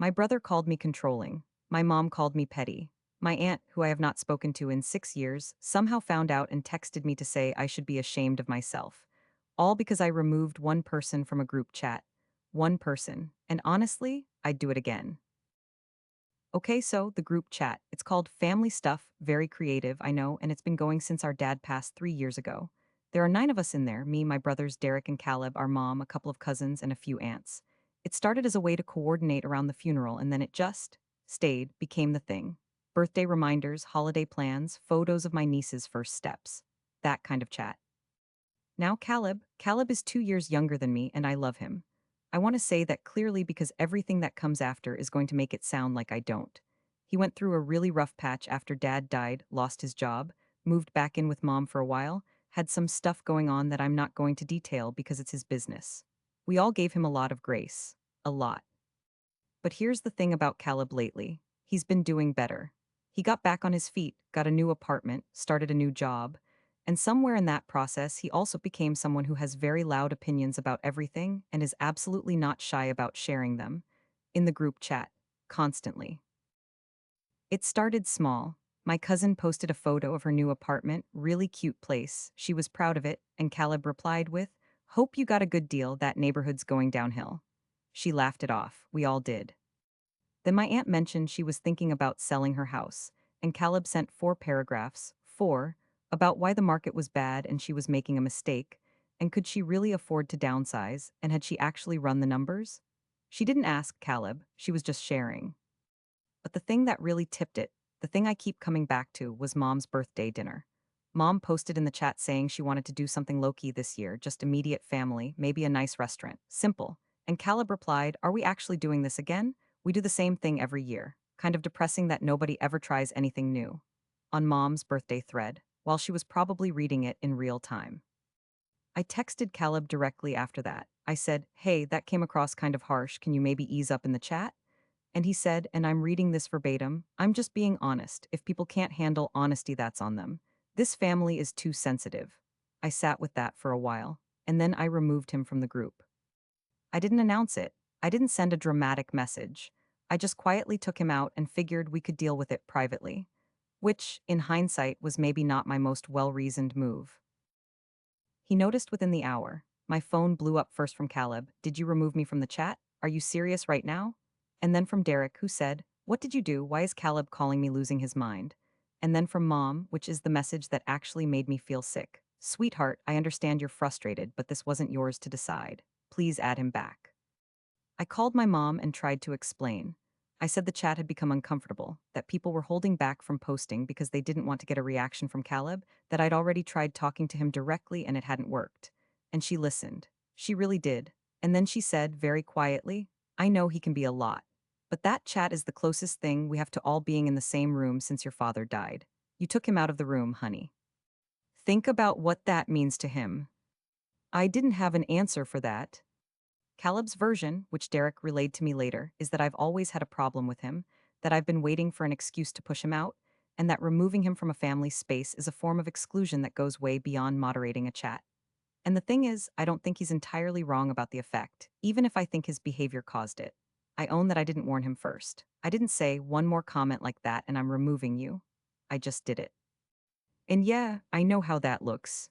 My brother called me controlling. My mom called me petty. My aunt, who I have not spoken to in 6 years, somehow found out and texted me to say I should be ashamed of myself. All because I removed one person from a group chat. One person. And honestly, I'd do it again. Okay, so the group chat. It's called Family Stuff, very creative, I know, and it's been going since our dad passed 3 years ago. There are 9 of us in there me, my brothers Derek and Caleb, our mom, a couple of cousins, and a few aunts. It started as a way to coordinate around the funeral, and then it just stayed, became the thing. Birthday reminders, holiday plans, photos of my niece's first steps. That kind of chat. Now, Caleb is 2 years younger than me, and I love him. I want to say that clearly because everything that comes after is going to make it sound like I don't. He went through a really rough patch after dad died, lost his job, moved back in with mom for a while, had some stuff going on that I'm not going to detail because it's his business. We all gave him a lot of grace. A lot. But here's the thing about Caleb lately. He's been doing better. He got back on his feet, got a new apartment, started a new job, and somewhere in that process, he also became someone who has very loud opinions about everything and is absolutely not shy about sharing them. In the group chat. Constantly. It started small. My cousin posted a photo of her new apartment, really cute place. She was proud of it, and Caleb replied with, "Hope you got a good deal, that neighborhood's going downhill." She laughed it off. We all did. Then my aunt mentioned she was thinking about selling her house, and Caleb sent 4 paragraphs, about why the market was bad and she was making a mistake, and could she really afford to downsize, and had she actually run the numbers? She didn't ask Caleb, she was just sharing. But the thing that really tipped it, the thing I keep coming back to, was mom's birthday dinner. Mom posted in the chat saying she wanted to do something low-key this year, just immediate family, maybe a nice restaurant. Simple. And Caleb replied, "Are we actually doing this again? We do the same thing every year." Kind of depressing that nobody ever tries anything new. On mom's birthday thread, while she was probably reading it in real time. I texted Caleb directly after that. I said, "Hey, that came across kind of harsh. Can you maybe ease up in the chat?" And he said, and I'm reading this verbatim, "I'm just being honest. If people can't handle honesty, that's on them. This family is too sensitive." I sat with that for a while, and then I removed him from the group. I didn't announce it. I didn't send a dramatic message. I just quietly took him out and figured we could deal with it privately. Which, in hindsight, was maybe not my most well-reasoned move. He noticed within the hour. My phone blew up first from Caleb. "Did you remove me from the chat? Are you serious right now?" And then from Derek, who said, "What did you do? Why is Caleb calling me losing his mind?" And then from Mom, which is the message that actually made me feel sick. "Sweetheart, I understand you're frustrated, but this wasn't yours to decide. Please add him back." I called my mom and tried to explain. I said the chat had become uncomfortable, that people were holding back from posting because they didn't want to get a reaction from Caleb, that I'd already tried talking to him directly and it hadn't worked. And she listened. She really did. And then she said, very quietly, "I know he can be a lot. But that chat is the closest thing we have to all being in the same room since your father died. You took him out of the room, honey. Think about what that means to him." I didn't have an answer for that. Caleb's version, which Derek relayed to me later, is that I've always had a problem with him, that I've been waiting for an excuse to push him out, and that removing him from a family space is a form of exclusion that goes way beyond moderating a chat. And the thing is, I don't think he's entirely wrong about the effect, even if I think his behavior caused it. I own that I didn't warn him first. I didn't say, "One more comment like that and I'm removing you." I just did it. And yeah, I know how that looks.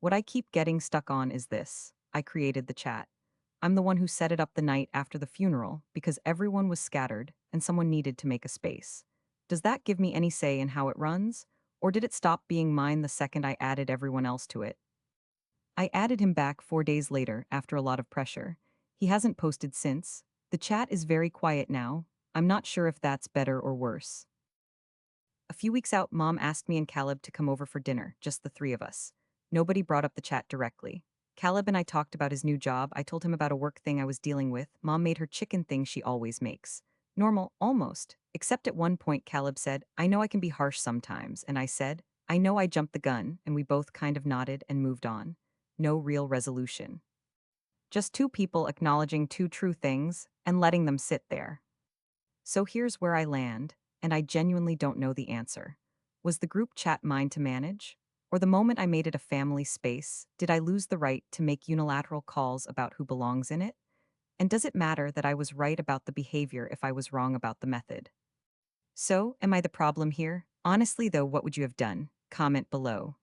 What I keep getting stuck on is this. I created the chat. I'm the one who set it up the night after the funeral because everyone was scattered and someone needed to make a space. Does that give me any say in how it runs? Or did it stop being mine the second I added everyone else to it? I added him back 4 days later after a lot of pressure. He hasn't posted since. The chat is very quiet now. I'm not sure if that's better or worse. A few weeks out, Mom asked me and Caleb to come over for dinner, just the 3 of us. Nobody brought up the chat directly. Caleb and I talked about his new job. I told him about a work thing I was dealing with. Mom made her chicken thing she always makes. Normal, almost. Except at one point, Caleb said, "I know I can be harsh sometimes," and I said, "I know I jumped the gun," and we both kind of nodded and moved on. No real resolution. Just 2 people acknowledging 2 true things and letting them sit there. So here's where I land, and I genuinely don't know the answer. Was the group chat mine to manage? Or the moment I made it a family space, did I lose the right to make unilateral calls about who belongs in it? And does it matter that I was right about the behavior if I was wrong about the method? So, am I the problem here? Honestly, though, what would you have done? Comment below.